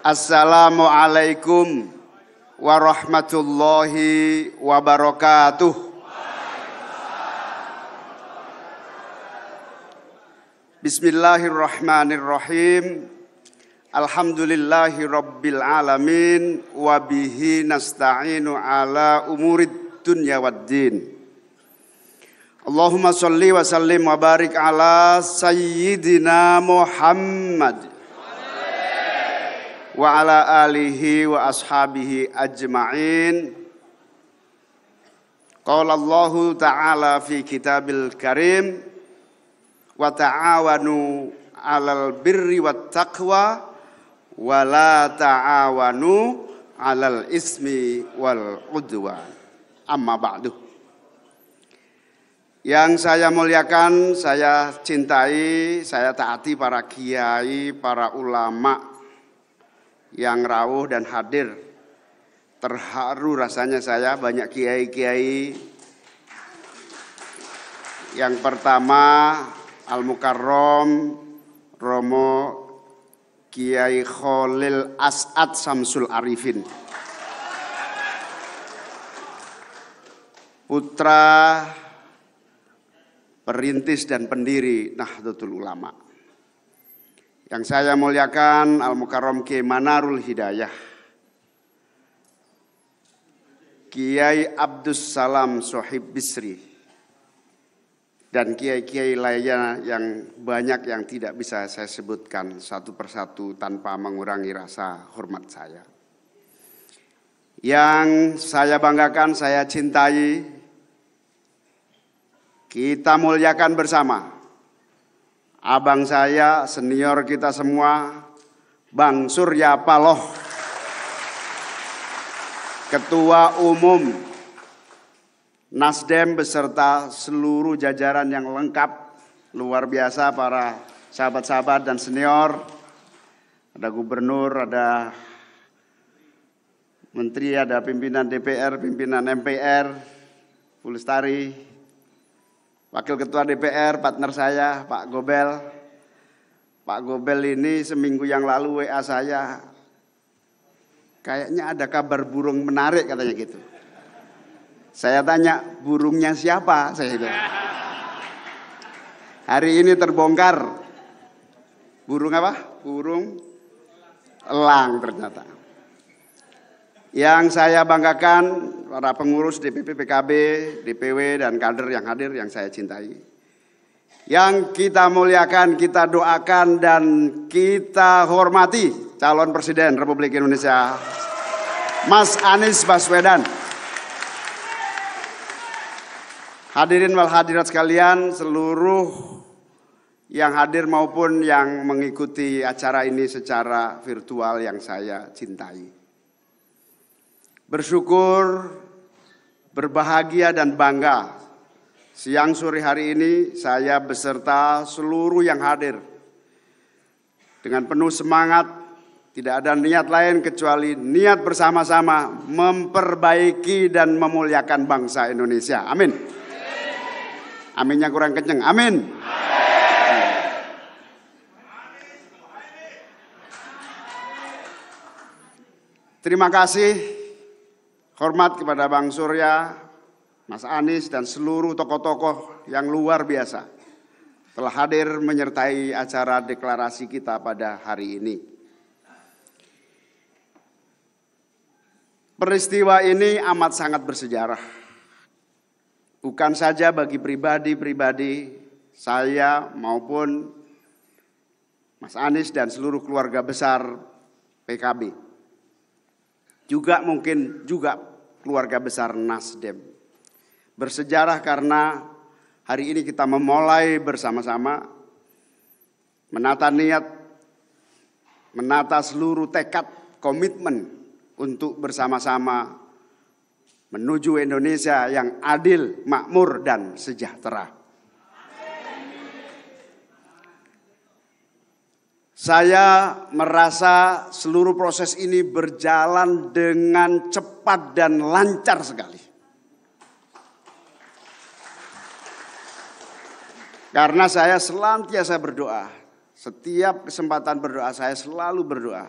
Assalamualaikum warahmatullahi wabarakatuh. Bismillahirrahmanirrahim. Alhamdulillahi rabbil alamin. Wabihi nasta'inu ala umurid dunya waddin. Allahumma salli wa sallim wa barik ala sayyidina Muhammad wa ala alihi wa ashabihi ajma'in. Qala Allahu ta'ala fi kitabil karim wa ta'awanu 'alal birri wat taqwa wa la ta'awanu 'alal ismi wal 'udwan. Amma ba'du. Yang saya muliakan, saya cintai, saya taati para kiai, para ulama yang rawuh dan hadir. Terharu rasanya saya, banyak kiai-kiai. Yang pertama Al-Mukarram Romo Kiai Khalil As'ad Samsul Arifin, putra perintis dan pendiri Nahdlatul Ulama. Yang saya muliakan Al-Mukarram Kiai Manarul Hidayah, Kiai Abdus Salam Sohib Bisri, dan kiai-kiai lainnya yang banyak yang tidak bisa saya sebutkan satu persatu tanpa mengurangi rasa hormat saya. Yang saya banggakan, saya cintai, kita muliakan bersama. Abang saya, senior kita semua, Bang Surya Paloh, Ketua Umum Nasdem beserta seluruh jajaran yang lengkap, luar biasa para sahabat-sahabat dan senior. Ada gubernur, ada menteri, ada pimpinan DPR, pimpinan MPR, Bu Lestari, Wakil Ketua DPR, partner saya, Pak Gobel. Pak Gobel ini seminggu yang lalu WA saya, kayaknya ada kabar burung menarik katanya gitu. Saya tanya, burungnya siapa? Saya bilang. Hari ini terbongkar. Burung apa? Burung elang ternyata. Yang saya banggakan, para pengurus DPP PKB, DPW, dan kader yang hadir yang saya cintai. Yang kita muliakan, kita doakan, dan kita hormati calon Presiden Republik Indonesia, Mas Anies Baswedan. Hadirin wal hadirat sekalian, seluruh yang hadir maupun yang mengikuti acara ini secara virtual yang saya cintai. Bersyukur, berbahagia dan bangga, siang sore hari ini saya beserta seluruh yang hadir dengan penuh semangat, tidak ada niat lain kecuali niat bersama-sama memperbaiki dan memuliakan bangsa Indonesia. Amin. Aminnya kurang kenceng. Amin. Terima kasih. Hormat kepada Bang Surya, Mas Anies, dan seluruh tokoh-tokoh yang luar biasa telah hadir menyertai acara deklarasi kita pada hari ini. Peristiwa ini amat sangat bersejarah. Bukan saja bagi pribadi-pribadi saya maupun Mas Anies dan seluruh keluarga besar PKB. Juga mungkin juga keluarga besar Nasdem. Bersejarah karena hari ini kita memulai bersama-sama menata niat, menata seluruh tekad, komitmen untuk bersama-sama menuju Indonesia yang adil, makmur, dan sejahtera. Saya merasa seluruh proses ini berjalan dengan cepat dan lancar sekali. Karena saya senantiasa berdoa. Setiap kesempatan berdoa saya selalu berdoa.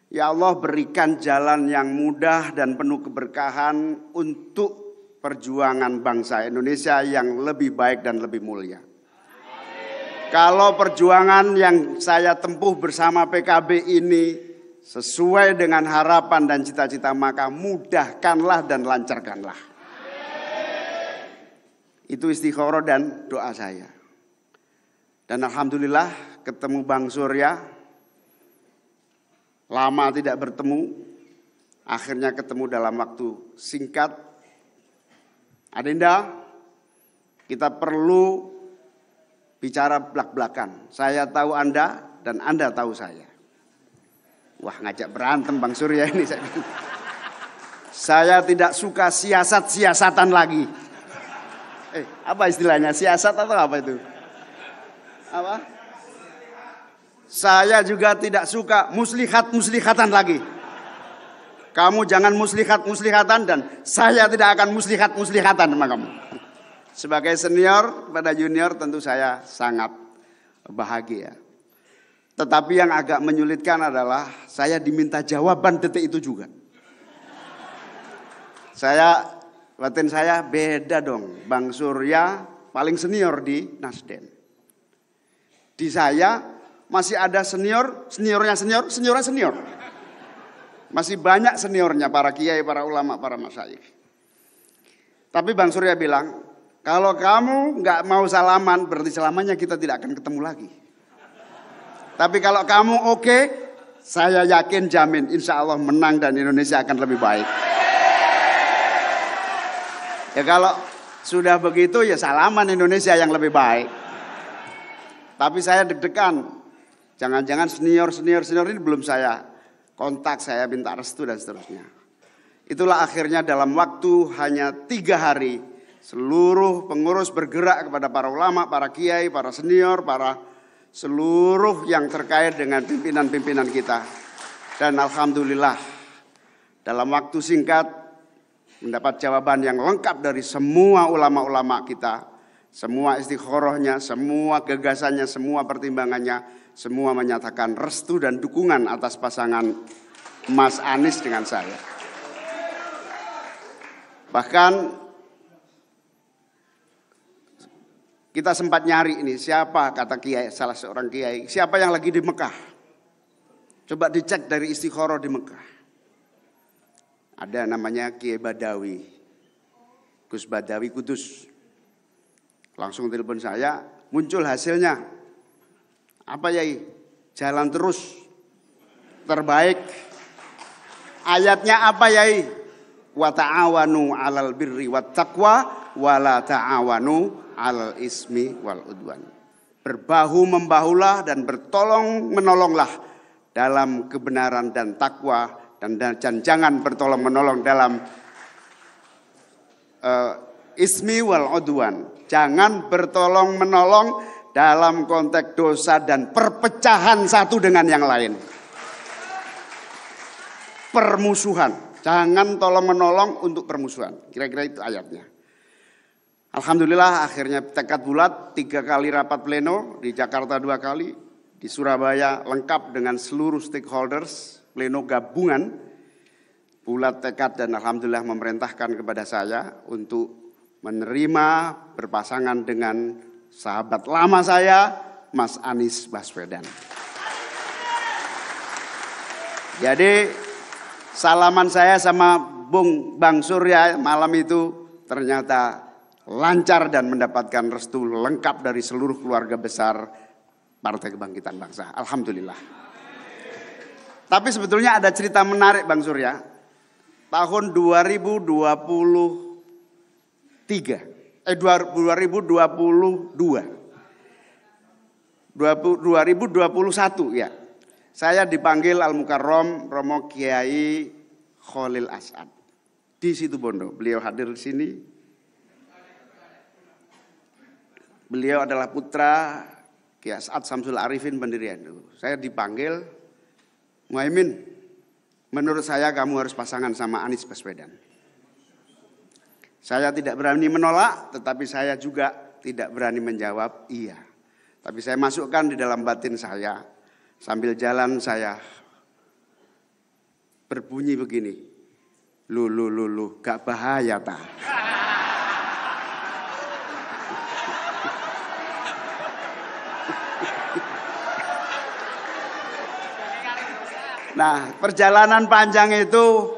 Ya Allah, berikan jalan yang mudah dan penuh keberkahan untuk perjuangan bangsa Indonesia yang lebih baik dan lebih mulia. Kalau perjuangan yang saya tempuh bersama PKB ini sesuai dengan harapan dan cita-cita, maka mudahkanlah dan lancarkanlah. Itu istikharah dan doa saya. Dan alhamdulillah ketemu Bang Surya. Lama tidak bertemu, akhirnya ketemu dalam waktu singkat. Adinda, kita perlu bicara belak-belakan. Saya tahu Anda dan Anda tahu saya. Wah, ngajak berantem Bang Surya ini. Saya tidak suka siasat-siasatan lagi. Apa istilahnya? Siasat atau apa itu? Apa? Saya juga tidak suka muslihat-muslihatan lagi. Kamu jangan muslihat-muslihatan dan saya tidak akan muslihat-muslihatan sama kamu. Sebagai senior pada junior tentu saya sangat bahagia. Tetapi yang agak menyulitkan adalah saya diminta jawaban detik itu juga. Batin saya beda dong. Bang Surya paling senior di Nasdem. Di saya masih ada seniornya senior. Masih banyak seniornya, para kiai, para ulama, para masyayikh. Tapi Bang Surya bilang, kalau kamu nggak mau salaman, berarti selamanya kita tidak akan ketemu lagi. Tapi kalau kamu oke, saya yakin jamin insya Allah menang dan Indonesia akan lebih baik. Ya kalau sudah begitu ya salaman Indonesia yang lebih baik. Tapi saya deg-degan. Jangan-jangan senior ini belum saya kontak, saya minta restu dan seterusnya. Itulah akhirnya dalam waktu hanya 3 hari seluruh pengurus bergerak kepada para ulama, para kiai, para senior, para seluruh yang terkait dengan pimpinan-pimpinan kita. Dan alhamdulillah dalam waktu singkat mendapat jawaban yang lengkap dari semua ulama-ulama kita. Semua istikharahnya, semua gagasannya, semua pertimbangannya. Semua menyatakan restu dan dukungan atas pasangan Mas Anies dengan saya. Bahkan kita sempat nyari ini siapa, kata kiai, salah seorang kiai, siapa yang lagi di Mekah. Coba dicek dari istikharah di Mekah. Ada namanya Kiai Badawi, Gus Badawi Kudus. Langsung telepon saya, muncul hasilnya. Apa yai? Jalan terus. Terbaik. Ayatnya apa yai? Wa ta'awanu 'alal birri wat taqwa wa la ta'awanu 'alal ismi wal udwan. Berbahu membahulah dan bertolong menolonglah dalam kebenaran dan takwa dan jangan bertolong menolong dalam ismi wal udwan. Jangan bertolong menolong dalam konteks dosa dan perpecahan satu dengan yang lain. Permusuhan. Jangan tolong menolong untuk permusuhan. Kira-kira itu ayatnya. Alhamdulillah akhirnya tekad bulat 3 kali rapat pleno. Di Jakarta 2 kali. Di Surabaya lengkap dengan seluruh stakeholders. Pleno gabungan. Bulat tekad dan alhamdulillah memerintahkan kepada saya untuk menerima berpasangan dengan sahabat lama saya, Mas Anies Baswedan. Jadi salaman saya sama Bang Surya malam itu ternyata lancar dan mendapatkan restu lengkap dari seluruh keluarga besar Partai Kebangkitan Bangsa. Alhamdulillah. Tapi sebetulnya ada cerita menarik Bang Surya. Tahun 2022 ya. Saya dipanggil Al Mukarrom Romo Kiai Khalil As'ad di Situbondo. Beliau hadir di sini. Beliau adalah putra Kiai As'ad Samsul Arifin pendiri NU. Saya dipanggil, Muhaimin, menurut saya kamu harus pasangan sama Anies Baswedan. Saya tidak berani menolak, tetapi saya juga tidak berani menjawab iya. Tapi saya masukkan di dalam batin saya, sambil jalan saya berbunyi begini. Lu, gak bahaya ta? Nah, perjalanan panjang itu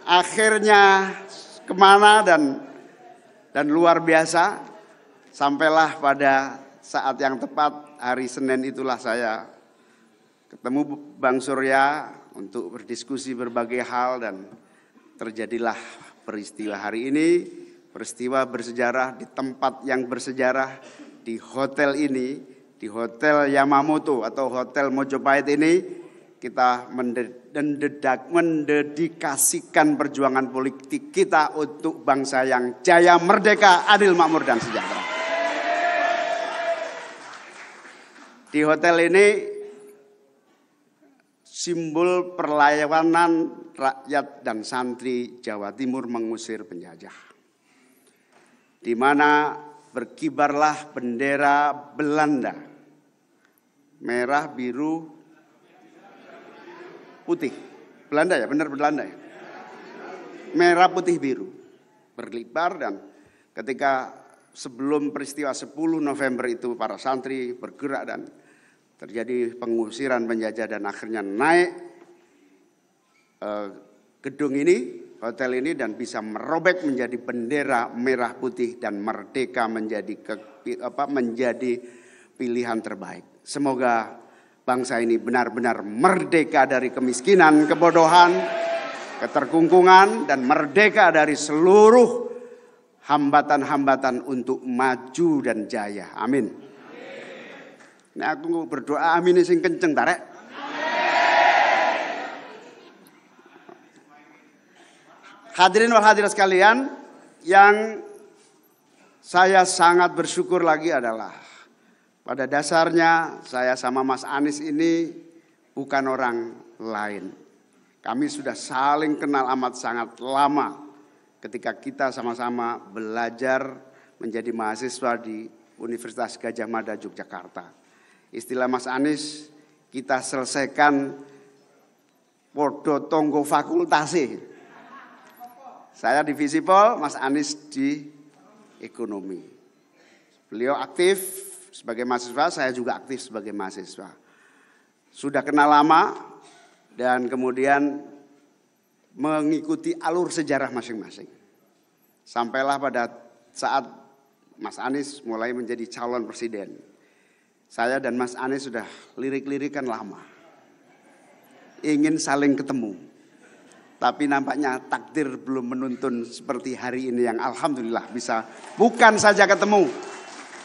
akhirnya kemana dan luar biasa. Sampailah pada saat yang tepat, hari Senin itulah saya ketemu Bang Surya untuk berdiskusi berbagai hal dan terjadilah peristiwa hari ini. Peristiwa bersejarah di tempat yang bersejarah, di hotel ini, di Hotel Yamamoto atau Hotel Mojopahit ini. Kita mendedikasikan perjuangan politik kita untuk bangsa yang jaya, merdeka, adil, makmur, dan sejahtera. Di hotel ini simbol perlawanan rakyat dan santri Jawa Timur mengusir penjajah. Di mana berkibarlah bendera Belanda, merah, biru, putih. Belanda ya, benar Belanda ya. Merah, putih, biru. Berkibar dan ketika sebelum peristiwa 10 November itu para santri bergerak dan terjadi pengusiran penjajah dan akhirnya naik gedung ini, hotel ini dan bisa merobek menjadi bendera merah putih dan merdeka menjadi pilihan terbaik. Semoga bangsa ini benar-benar merdeka dari kemiskinan, kebodohan, keterkungkungan, dan merdeka dari seluruh hambatan-hambatan untuk maju dan jaya. Amin. Nah, aku berdoa amin sing kenceng tarek. Hadirin wal hadirat sekalian, yang saya sangat bersyukur lagi adalah pada dasarnya saya sama Mas Anies ini bukan orang lain. Kami sudah saling kenal amat sangat lama ketika kita sama-sama belajar menjadi mahasiswa di Universitas Gadjah Mada Yogyakarta. Istilah Mas Anies, kita selesaikan podo tonggo fakultasi. Saya di Visipol, Mas Anies di ekonomi. Beliau aktif sebagai mahasiswa, saya juga aktif sebagai mahasiswa. Sudah kenal lama dan kemudian mengikuti alur sejarah masing-masing. Sampailah pada saat Mas Anies mulai menjadi calon presiden. Saya dan Mas Anies sudah lirik-lirikan lama. Ingin saling ketemu. Tapi nampaknya takdir belum menuntun seperti hari ini yang alhamdulillah bisa bukan saja ketemu,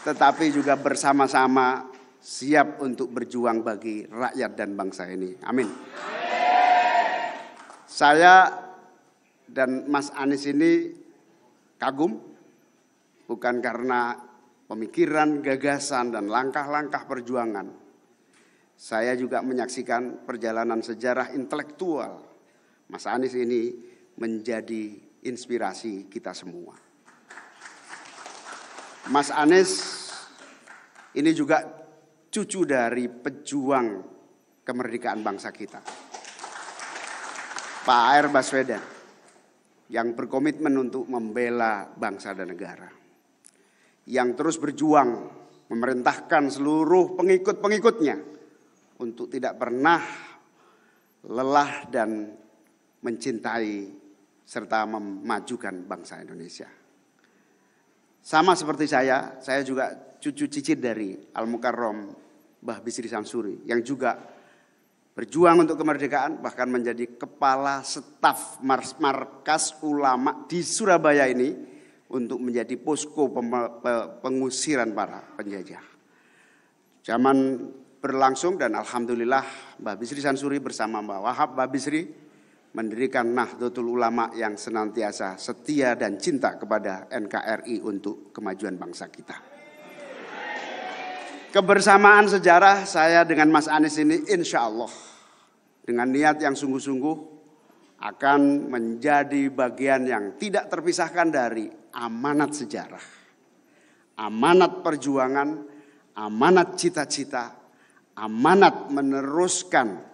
tetapi juga bersama-sama siap untuk berjuang bagi rakyat dan bangsa ini. Amin. Saya dan Mas Anies ini kagum, bukan karena pemikiran, gagasan, dan langkah-langkah perjuangan. Saya juga menyaksikan perjalanan sejarah intelektual. Mas Anies ini menjadi inspirasi kita semua. Mas Anies ini juga cucu dari pejuang kemerdekaan bangsa kita, Pak A.R. Baswedan, yang berkomitmen untuk membela bangsa dan negara, yang terus berjuang memerintahkan seluruh pengikut-pengikutnya untuk tidak pernah lelah dan mencintai serta memajukan bangsa Indonesia. Sama seperti saya juga cucu cicit dari Al-Mukarram Mbah Bisri Samsuri yang juga berjuang untuk kemerdekaan, bahkan menjadi kepala staf markas ulama di Surabaya ini untuk menjadi posko pengusiran para penjajah. Zaman berlangsung dan alhamdulillah Mbah Bisri Samsuri bersama Mbah Wahab Mbah Bisri mendirikan Nahdlatul Ulama yang senantiasa setia dan cinta kepada NKRI untuk kemajuan bangsa kita. Kebersamaan sejarah saya dengan Mas Anies ini insya Allah dengan niat yang sungguh-sungguh akan menjadi bagian yang tidak terpisahkan dari amanat sejarah, amanat perjuangan, amanat cita-cita, amanat meneruskan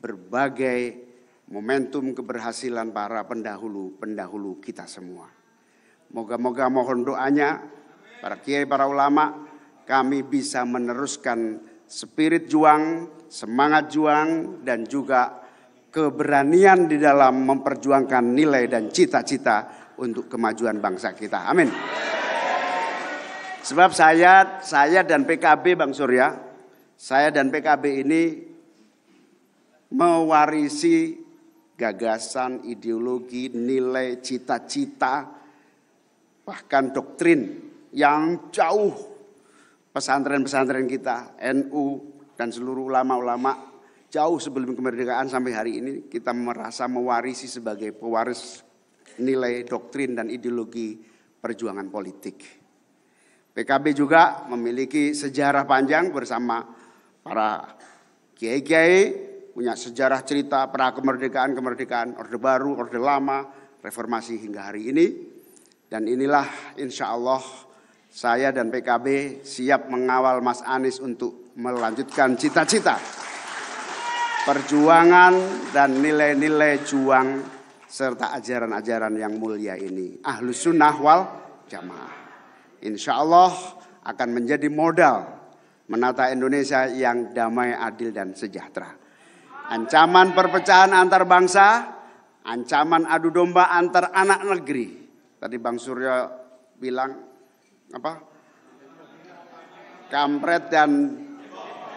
berbagai momentum keberhasilan para pendahulu-pendahulu kita semua. Moga-moga mohon doanya para kiai, para ulama, kami bisa meneruskan spirit juang, semangat juang, dan juga keberanian di dalam memperjuangkan nilai dan cita-cita untuk kemajuan bangsa kita. Amin. Sebab saya dan PKB, Bang Surya, saya dan PKB ini mewarisi gagasan, ideologi, nilai, cita-cita, bahkan doktrin yang jauh pesantren-pesantren kita, NU dan seluruh ulama-ulama jauh sebelum kemerdekaan sampai hari ini kita merasa mewarisi sebagai pewaris nilai, doktrin dan ideologi perjuangan politik. PKB juga memiliki sejarah panjang bersama para kiai-kiai, punya sejarah cerita pra kemerdekaan, Orde Baru, Orde Lama, reformasi hingga hari ini. Dan inilah insya Allah saya dan PKB siap mengawal Mas Anies untuk melanjutkan cita-cita, perjuangan dan nilai-nilai juang serta ajaran-ajaran yang mulia ini. Ahlus Sunnah wal Jamaah. Insya Allah akan menjadi modal menata Indonesia yang damai, adil, dan sejahtera. Ancaman perpecahan antar bangsa, ancaman adu domba antar anak negeri. Tadi Bang Surya bilang apa? Kampret dan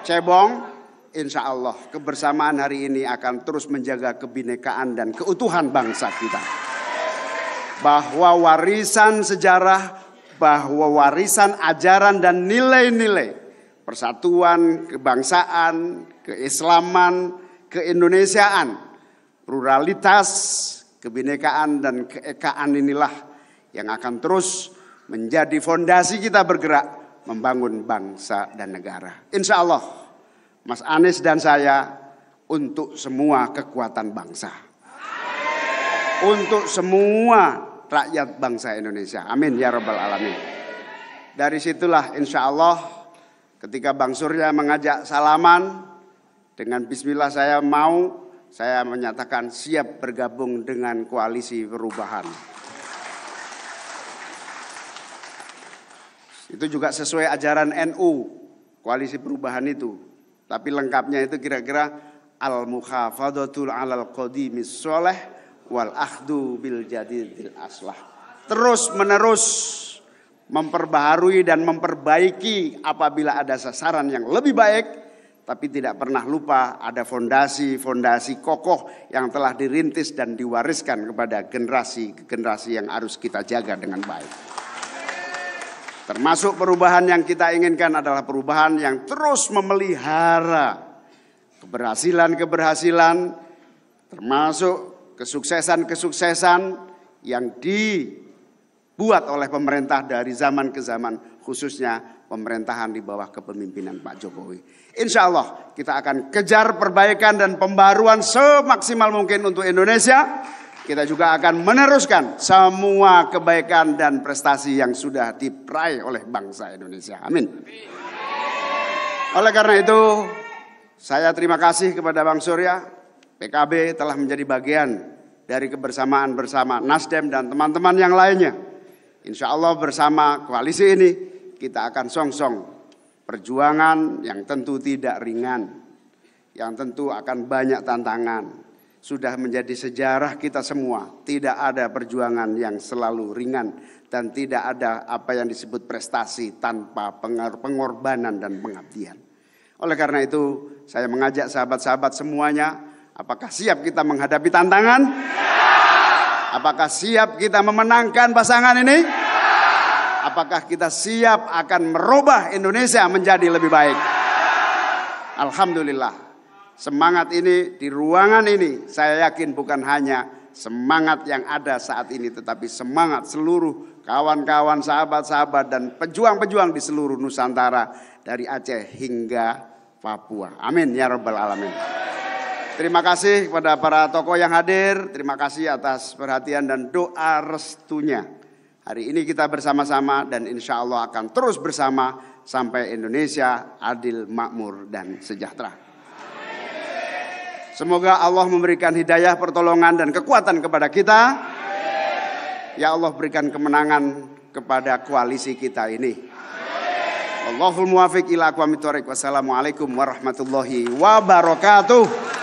cebong. Insya Allah kebersamaan hari ini akan terus menjaga kebinekaan dan keutuhan bangsa kita. Bahwa warisan sejarah, bahwa warisan ajaran dan nilai-nilai persatuan, kebangsaan, keislaman, keindonesiaan, pluralitas, kebinekaan dan keekaan inilah yang akan terus menjadi fondasi kita bergerak membangun bangsa dan negara. Insya Allah Mas Anies dan saya untuk semua kekuatan bangsa. Untuk semua rakyat bangsa Indonesia. Amin ya rabbal alamin. Dari situlah insya Allah ketika Bang Surya mengajak salaman, dengan bismillah saya menyatakan siap bergabung dengan koalisi perubahan. Itu juga sesuai ajaran NU, koalisi perubahan itu. Tapi lengkapnya itu kira-kira al-mukhafadatul alal qadimis sholeh wal akhdu bil jadidil aslah. Terus menerus memperbaharui dan memperbaiki apabila ada sasaran yang lebih baik, tapi tidak pernah lupa ada fondasi-fondasi kokoh yang telah dirintis dan diwariskan kepada generasi yang harus kita jaga dengan baik. Termasuk perubahan yang kita inginkan adalah perubahan yang terus memelihara keberhasilan-keberhasilan, termasuk kesuksesan-kesuksesan yang dibuat oleh pemerintah dari zaman ke zaman, khususnya pemerintahan di bawah kepemimpinan Pak Jokowi. Insya Allah kita akan kejar perbaikan dan pembaruan semaksimal mungkin untuk Indonesia. Kita juga akan meneruskan semua kebaikan dan prestasi yang sudah diraih oleh bangsa Indonesia. Amin. Oleh karena itu, saya terima kasih kepada Bang Surya. PKB telah menjadi bagian dari kebersamaan bersama Nasdem dan teman-teman yang lainnya. Insya Allah bersama koalisi ini kita akan songsong perjuangan yang tentu tidak ringan, yang tentu akan banyak tantangan. Sudah menjadi sejarah kita semua, tidak ada perjuangan yang selalu ringan dan tidak ada apa yang disebut prestasi tanpa pengorbanan dan pengabdian. Oleh karena itu, saya mengajak sahabat-sahabat semuanya, apakah siap kita menghadapi tantangan? Apakah siap kita memenangkan pasangan ini? Apakah kita siap akan merubah Indonesia menjadi lebih baik? Alhamdulillah. Semangat ini di ruangan ini saya yakin bukan hanya semangat yang ada saat ini, tetapi semangat seluruh kawan-kawan, sahabat-sahabat dan pejuang-pejuang di seluruh Nusantara dari Aceh hingga Papua. Amin ya rabbal alamin. Terima kasih kepada para tokoh yang hadir, terima kasih atas perhatian dan doa restunya. Hari ini kita bersama-sama dan insya Allah akan terus bersama sampai Indonesia adil, makmur dan sejahtera. Semoga Allah memberikan hidayah, pertolongan, dan kekuatan kepada kita. Ya Allah, berikan kemenangan kepada koalisi kita ini. Allahul muwafiq ila aqwamit thoriq. Wassalamualaikum warahmatullahi wabarakatuh.